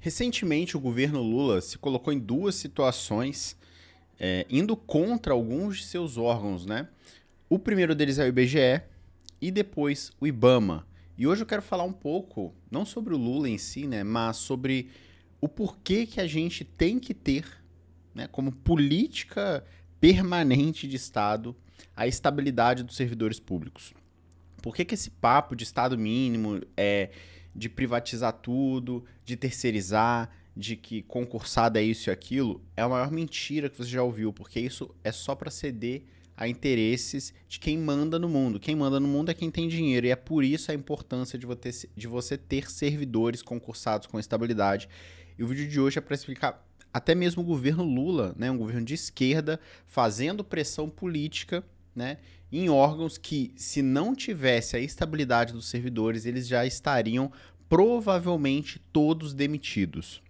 Recentemente, o governo Lula se colocou em duas situações, indo contra alguns de seus órgãos, né? O primeiro deles é o IBGE e depois o IBAMA. E hoje eu quero falar um pouco, não sobre o Lula em si, né? Mas sobre o porquê que a gente tem que ter, né, como política permanente de Estado, a estabilidade dos servidores públicos. Por que esse papo de Estado mínimo, de privatizar tudo, de terceirizar, de que concursado é isso e aquilo, é a maior mentira que você já ouviu, porque isso é só para ceder a interesses de quem manda no mundo. Quem manda no mundo é quem tem dinheiro, e é por isso a importância de você ter servidores concursados com estabilidade. E o vídeo de hoje é para explicar até mesmo o governo Lula, né, um governo de esquerda, fazendo pressão política, né, em órgãos que, se não tivesse a estabilidade dos servidores, eles já estariam provavelmente todos demitidos.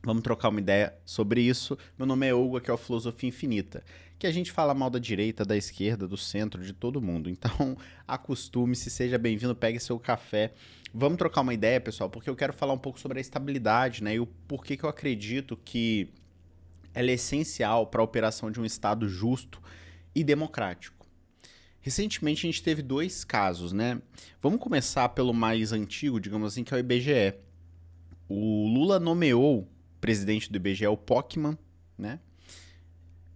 Vamos trocar uma ideia sobre isso. Meu nome é Hugo, aqui é o Filosofia Infinita. Que a gente fala mal da direita, da esquerda, do centro, de todo mundo. Então, acostume-se, seja bem-vindo, pegue seu café. Vamos trocar uma ideia, pessoal, porque eu quero falar um pouco sobre a estabilidade, né? E o porquê que eu acredito que ela é essencial para a operação de um Estado justo e democrático. Recentemente a gente teve dois casos, né? Vamos começar pelo mais antigo, digamos assim, que é o IBGE. O Lula nomeou presidente do IBGE, o Pockmann, né?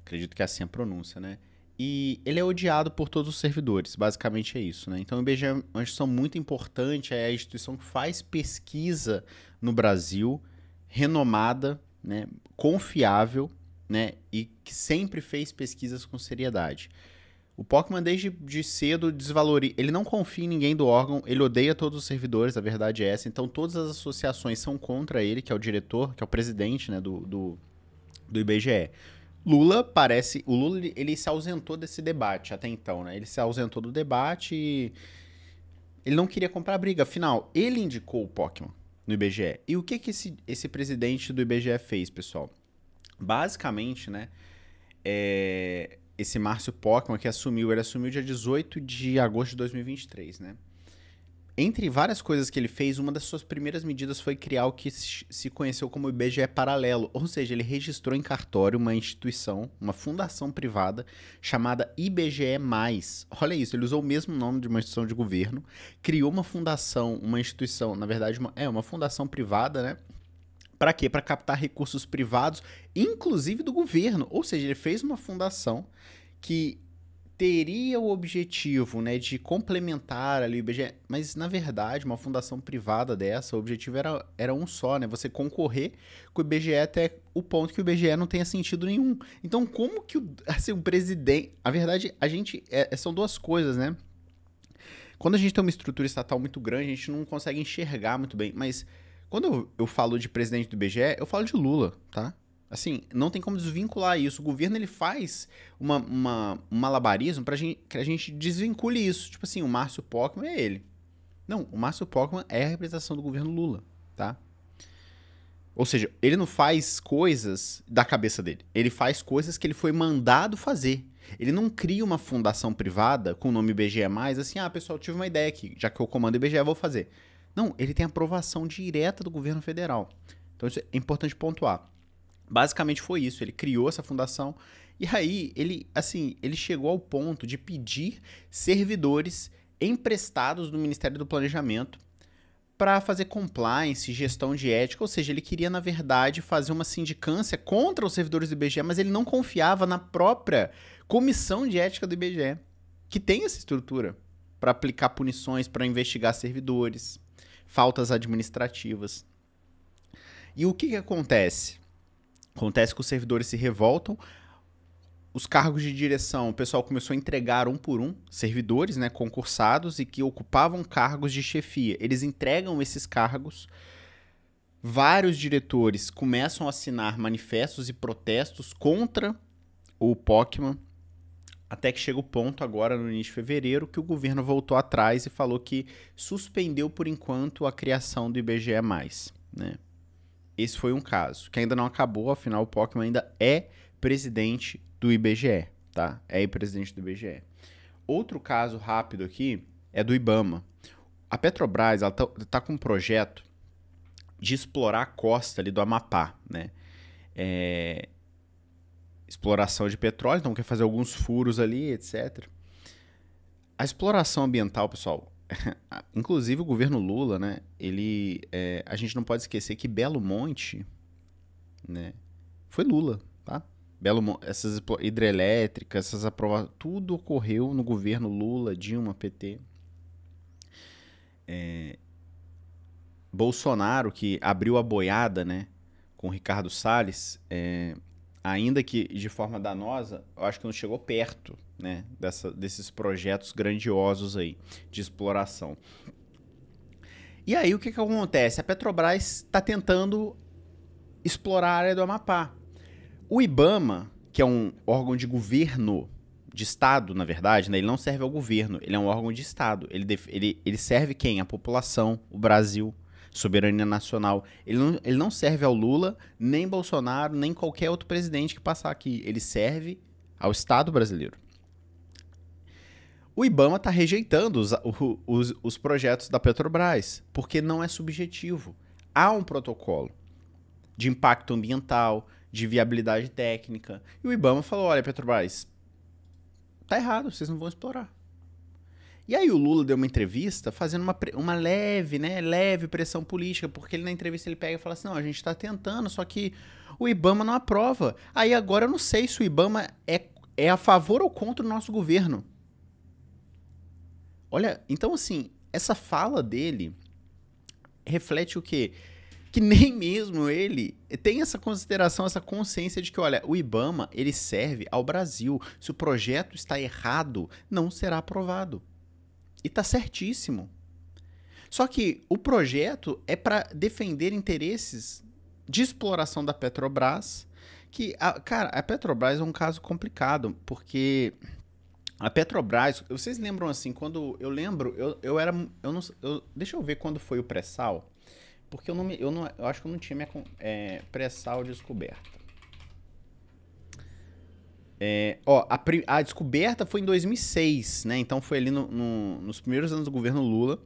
Acredito que é assim a pronúncia, né? E ele é odiado por todos os servidores, basicamente é isso, né? Então o IBGE é uma instituição muito importante, é a instituição que faz pesquisa no Brasil, renomada, né? Confiável, né? E que sempre fez pesquisas com seriedade. O Pockmann, desde cedo, desvaloriza. Ele não confia em ninguém do órgão, ele odeia todos os servidores, a verdade é essa. Então, todas as associações são contra ele, que é o diretor, que é o presidente, né, do IBGE. Lula parece. O Lula ele se ausentou desse debate até então, né? Ele se ausentou do debate e ele não queria comprar briga. Afinal, ele indicou o Pockmann no IBGE. E o que esse presidente do IBGE fez, pessoal? Basicamente, né? Esse Márcio Pockmann que ele assumiu dia 18 de agosto de 2023, né? Entre várias coisas que ele fez, uma das suas primeiras medidas foi criar o que se conheceu como IBGE Paralelo, ou seja, ele registrou em cartório uma instituição, uma fundação privada chamada IBGE+. Olha isso, ele usou o mesmo nome de uma instituição de governo, criou uma fundação, uma instituição, na verdade, uma fundação privada, né? Para quê? Para captar recursos privados, inclusive do governo. Ou seja, ele fez uma fundação que teria o objetivo, né, de complementar ali o IBGE, mas na verdade, uma fundação privada dessa, o objetivo era um só, né? Você concorrer com o IBGE até o ponto que o IBGE não tenha sentido nenhum. Então, como que o presidente. A verdade, são duas coisas, né? Quando a gente tem uma estrutura estatal muito grande, a gente não consegue enxergar muito bem, mas quando eu falo de presidente do IBGE, eu falo de Lula, tá? Assim, não tem como desvincular isso. O governo ele faz um malabarismo para que a gente desvincule isso. Tipo assim, o Márcio Pockmann é ele. Não, o Márcio Pockmann é a representação do governo Lula, tá? Ou seja, ele não faz coisas da cabeça dele. Ele faz coisas que ele foi mandado fazer. Ele não cria uma fundação privada com o nome IBGE+, assim, pessoal, tive uma ideia aqui, já que eu comando IBGE, eu vou fazer. Não, ele tem aprovação direta do governo federal. Então isso é importante pontuar. Basicamente foi isso, ele criou essa fundação e aí ele chegou ao ponto de pedir servidores emprestados do Ministério do Planejamento para fazer compliance, gestão de ética, ou seja, ele queria, na verdade, fazer uma sindicância contra os servidores do IBGE, mas ele não confiava na própria comissão de ética do IBGE, que tem essa estrutura para aplicar punições, para investigar servidores, faltas administrativas. E o que acontece? Acontece que os servidores se revoltam, os cargos de direção, o pessoal começou a entregar um por um, servidores, né, concursados e que ocupavam cargos de chefia. Eles entregam esses cargos, vários diretores começam a assinar manifestos e protestos contra o Pockmann, até que chega o ponto agora, no início de fevereiro, que o governo voltou atrás e falou que suspendeu por enquanto a criação do IBGE+, né? Esse foi um caso, que ainda não acabou, afinal o Pockmann ainda é presidente do IBGE, tá? É presidente do IBGE. Outro caso rápido aqui é do IBAMA. A Petrobras, ela tá com um projeto de explorar a costa ali do Amapá, né? Exploração de petróleo, então quer fazer alguns furos ali, etc. A exploração ambiental, pessoal, inclusive o governo Lula, né? A gente não pode esquecer que Belo Monte, né? Foi Lula, tá? Essas hidrelétricas, essas aprovações, tudo ocorreu no governo Lula, Dilma, PT. Bolsonaro, que abriu a boiada, né, com o Ricardo Salles, ainda que de forma danosa, eu acho que não chegou perto, né, desses projetos grandiosos aí de exploração. E aí o que acontece? A Petrobras está tentando explorar a área do Amapá. O IBAMA, que é um órgão de governo, de Estado, na verdade, né, ele não serve ao governo, ele é um órgão de Estado. Ele serve quem? A população, o Brasil, soberania nacional. Ele não serve ao Lula, nem Bolsonaro, nem qualquer outro presidente que passar aqui. Ele serve ao Estado brasileiro. O IBAMA está rejeitando os projetos da Petrobras, porque não é subjetivo. Há um protocolo de impacto ambiental, de viabilidade técnica. E o IBAMA falou, olha, Petrobras, tá errado, vocês não vão explorar. E aí o Lula deu uma entrevista fazendo uma leve pressão política, porque ele na entrevista ele pega e fala assim, não, a gente tá tentando, só que o IBAMA não aprova. Aí agora eu não sei se o IBAMA é a favor ou contra o nosso governo. Olha, então assim, essa fala dele reflete o quê? Que nem mesmo ele tem essa consideração, essa consciência de que, olha, o IBAMA, ele serve ao Brasil. Se o projeto está errado, não será aprovado. E tá certíssimo. Só que o projeto é para defender interesses de exploração da Petrobras, que, cara, a Petrobras é um caso complicado, porque a Petrobras, vocês lembram assim, quando eu lembro, deixa eu ver quando foi o pré-sal, porque eu acho que eu não tinha minha pré-sal descoberta. A descoberta foi em 2006, né? Então foi ali nos primeiros anos do governo Lula.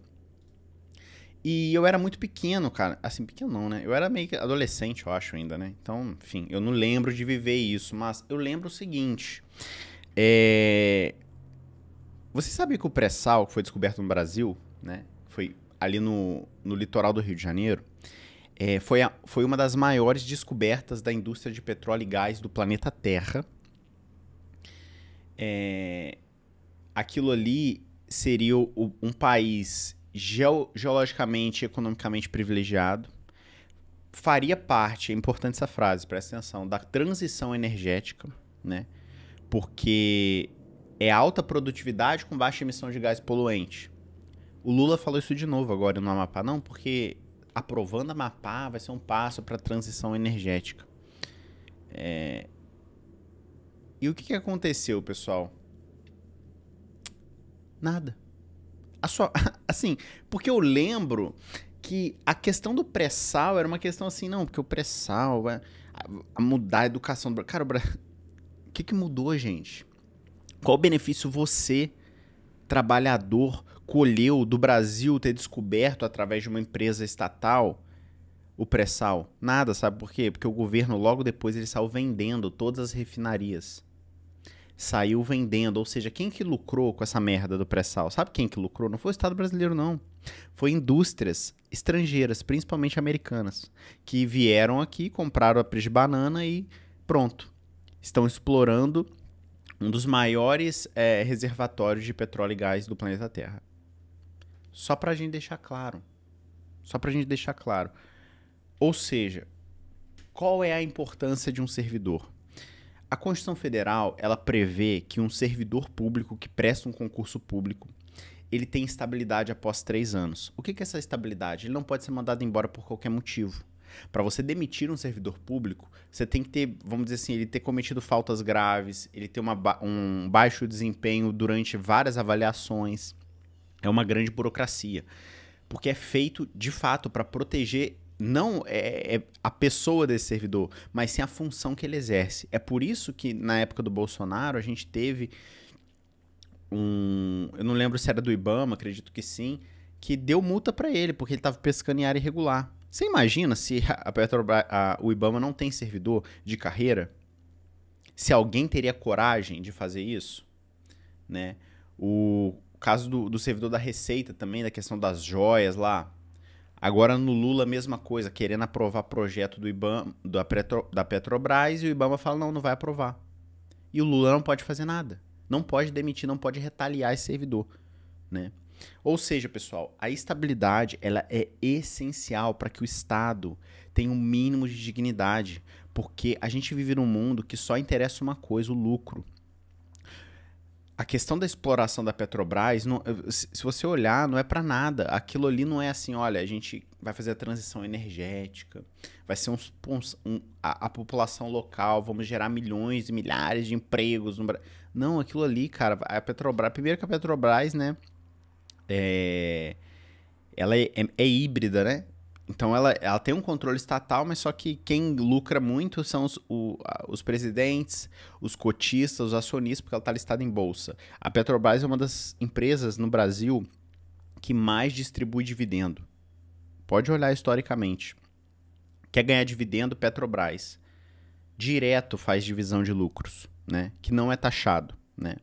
E eu era muito pequeno, cara. Assim, pequeno não, né? Eu era meio que adolescente, eu acho ainda, né? Então, enfim, eu não lembro de viver isso. Mas eu lembro o seguinte. Você sabe que o pré-sal que foi descoberto no Brasil, né? Foi ali no litoral do Rio de Janeiro. Foi uma das maiores descobertas da indústria de petróleo e gás do planeta Terra. Aquilo ali seria um país geologicamente e economicamente privilegiado. Faria parte, é importante essa frase, presta atenção, da transição energética, né? Porque é alta produtividade com baixa emissão de gás poluente. O Lula falou isso de novo agora no Amapá. Não, porque aprovando a Amapá vai ser um passo para a transição energética. E o que aconteceu, pessoal? Nada. Assim, porque eu lembro que a questão do pré-sal era uma questão assim, não, porque o pré-sal vai mudar a educação do Brasil. Cara, o que mudou, gente? Qual o benefício você, trabalhador, colheu do Brasil ter descoberto através de uma empresa estatal o pré-sal? Nada, sabe por quê? Porque o governo logo depois ele saiu vendendo todas as refinarias. Saiu vendendo, ou seja, quem que lucrou com essa merda do pré-sal? Sabe quem que lucrou? Não foi o Estado brasileiro, não. Foi indústrias estrangeiras, principalmente americanas, que vieram aqui, compraram a peixe de banana e pronto. Estão explorando um dos maiores reservatórios de petróleo e gás do planeta Terra. Só pra gente deixar claro. Ou seja, qual é a importância de um servidor? A Constituição Federal, ela prevê que um servidor público que presta um concurso público, ele tem estabilidade após 3 anos. O que é essa estabilidade? Ele não pode ser mandado embora por qualquer motivo. Para você demitir um servidor público, você tem que ter, vamos dizer assim, ele ter cometido faltas graves, ele ter um baixo desempenho durante várias avaliações. É uma grande burocracia. Porque é feito, de fato, para proteger não a pessoa desse servidor, mas sim a função que ele exerce. É por isso que, na época do Bolsonaro, a gente teve eu não lembro se era do IBAMA, acredito que sim, que deu multa para ele, porque ele estava pescando em área irregular. Você imagina se o IBAMA não tem servidor de carreira? Se alguém teria coragem de fazer isso, né? O caso do servidor da Receita também, da questão das joias lá. Agora no Lula, a mesma coisa, querendo aprovar projeto do IBAMA, da Petrobras, e o IBAMA fala, não, não vai aprovar. E o Lula não pode fazer nada. Não pode demitir, não pode retaliar esse servidor, né? Ou seja, pessoal, a estabilidade ela é essencial para que o Estado tenha um mínimo de dignidade, porque a gente vive num mundo que só interessa uma coisa, o lucro. A questão da exploração da Petrobras, se você olhar, não é para nada. Aquilo ali não é assim, olha, a gente vai fazer a transição energética, vai ser a população local, vamos gerar milhões e milhares de empregos no Brasil. Não, aquilo ali, cara, a Petrobras, primeiro que a Petrobras, né, ela é híbrida, né? Então ela tem um controle estatal, mas só que quem lucra muito são os presidentes, os cotistas, os acionistas, porque ela está listada em bolsa. A Petrobras é uma das empresas no Brasil que mais distribui dividendo. Pode olhar historicamente. Quer ganhar dividendo, Petrobras. Direto faz divisão de lucros, né? Que não é taxado, né?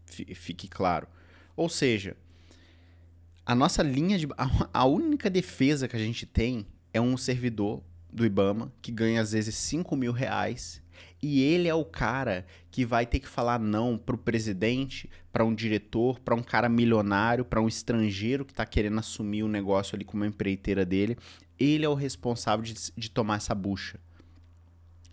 Fique claro. Ou seja, a nossa linha de... A única defesa que a gente tem é um servidor do IBAMA que ganha às vezes 5 mil reais e ele é o cara que vai ter que falar não pro presidente, para um diretor, para um cara milionário, para um estrangeiro que tá querendo assumir o negócio ali como uma empreiteira dele. Ele é o responsável de tomar essa bucha.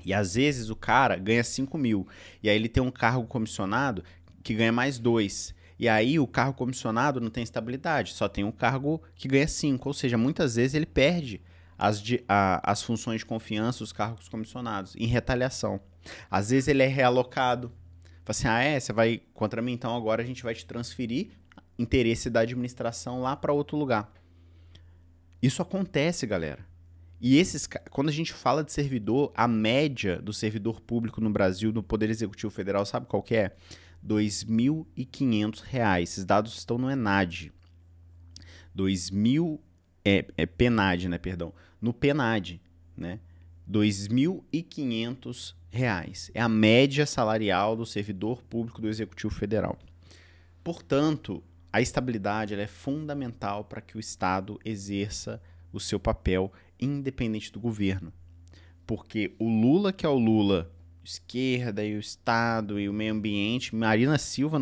E às vezes o cara ganha 5 mil e aí ele tem um cargo comissionado que ganha mais 2. E aí o cargo comissionado não tem estabilidade, só tem um cargo que ganha 5. Ou seja, muitas vezes ele perde as funções de confiança, os cargos comissionados, em retaliação. Às vezes ele é realocado. Fala assim, você vai contra mim? Então agora a gente vai te transferir interesse da administração lá para outro lugar. Isso acontece, galera. E quando a gente fala de servidor, a média do servidor público no Brasil, no Poder Executivo Federal, sabe qual que é? R$ 2.500. Esses dados estão no ENAD. PENAD, né, perdão. No PENAD, né? R$ 2.500. É a média salarial do servidor público do Executivo Federal. Portanto, a estabilidade ela é fundamental para que o Estado exerça o seu papel independente do governo. Porque o Lula, que é o Lula esquerda e o Estado e o meio ambiente, Marina Silva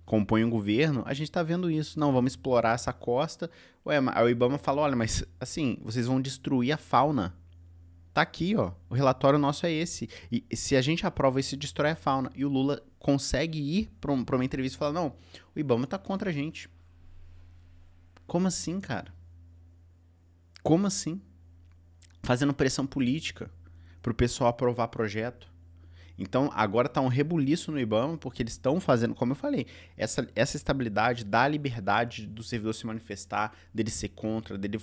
compõe um governo, a gente está vendo isso. Não, vamos explorar essa costa. O IBAMA falou, olha, mas assim, vocês vão destruir a fauna. Tá aqui, ó. O relatório nosso é esse. E se a gente aprova isso, destrói a fauna. E o Lula consegue ir para uma entrevista e falar, não, o IBAMA tá contra a gente. Como assim, cara? Como assim? Fazendo pressão política pro pessoal aprovar projeto. Então, agora tá um rebuliço no IBAMA, porque eles estão fazendo, como eu falei, essa estabilidade dá a liberdade do servidor se manifestar, dele ser contra, dele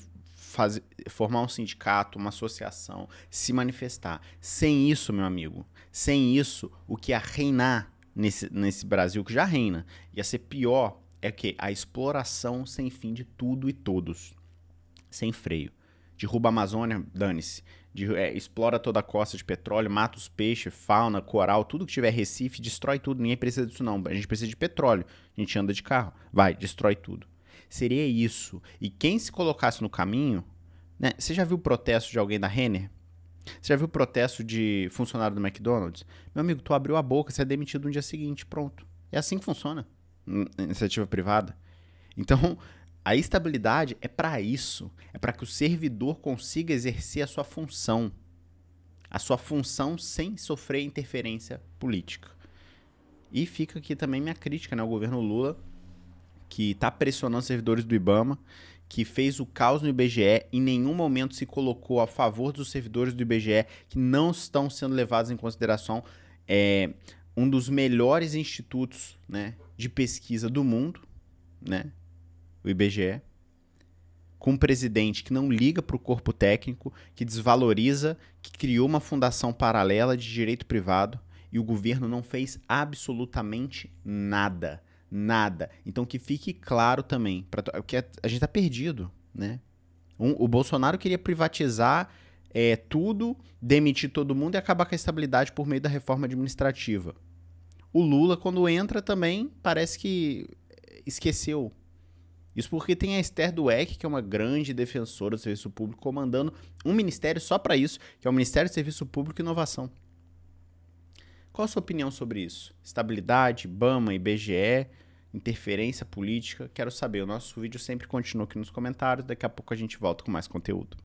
formar um sindicato, uma associação, se manifestar. Sem isso, meu amigo, sem isso, o que ia reinar nesse Brasil, que já reina, ia ser pior, é que a exploração sem fim de tudo e todos. Sem freio. Derruba a Amazônia, dane-se. Explora toda a costa de petróleo, mata os peixes, fauna, coral, tudo que tiver Recife, destrói tudo. Ninguém precisa disso não. A gente precisa de petróleo. A gente anda de carro. Vai, destrói tudo. Seria isso. E quem se colocasse no caminho... Né? Você já viu o protesto de alguém da Renner? Você já viu o protesto de funcionário do McDonald's? Meu amigo, tu abriu a boca, você é demitido no dia seguinte. Pronto. É assim que funciona. Iniciativa privada. Então... A estabilidade é para isso, é para que o servidor consiga exercer a sua função sem sofrer interferência política. E fica aqui também minha crítica, né, ao governo Lula, que está pressionando os servidores do IBAMA, que fez o caos no IBGE, em nenhum momento se colocou a favor dos servidores do IBGE, que não estão sendo levados em consideração. Um dos melhores institutos, né, de pesquisa do mundo, né, o IBGE, com um presidente que não liga para o corpo técnico, que desvaloriza, que criou uma fundação paralela de direito privado e o governo não fez absolutamente nada. Nada. Então que fique claro também, porque a gente está perdido, né? O Bolsonaro queria privatizar tudo, demitir todo mundo e acabar com a estabilidade por meio da reforma administrativa. O Lula, quando entra também, parece que esqueceu. Isso porque tem a Esther Dweck, que é uma grande defensora do serviço público, comandando um ministério só para isso, que é o Ministério do Serviço Público e Inovação. Qual a sua opinião sobre isso? Estabilidade, IBAMA, IBGE, interferência política? Quero saber. O nosso vídeo sempre continua aqui nos comentários. Daqui a pouco a gente volta com mais conteúdo.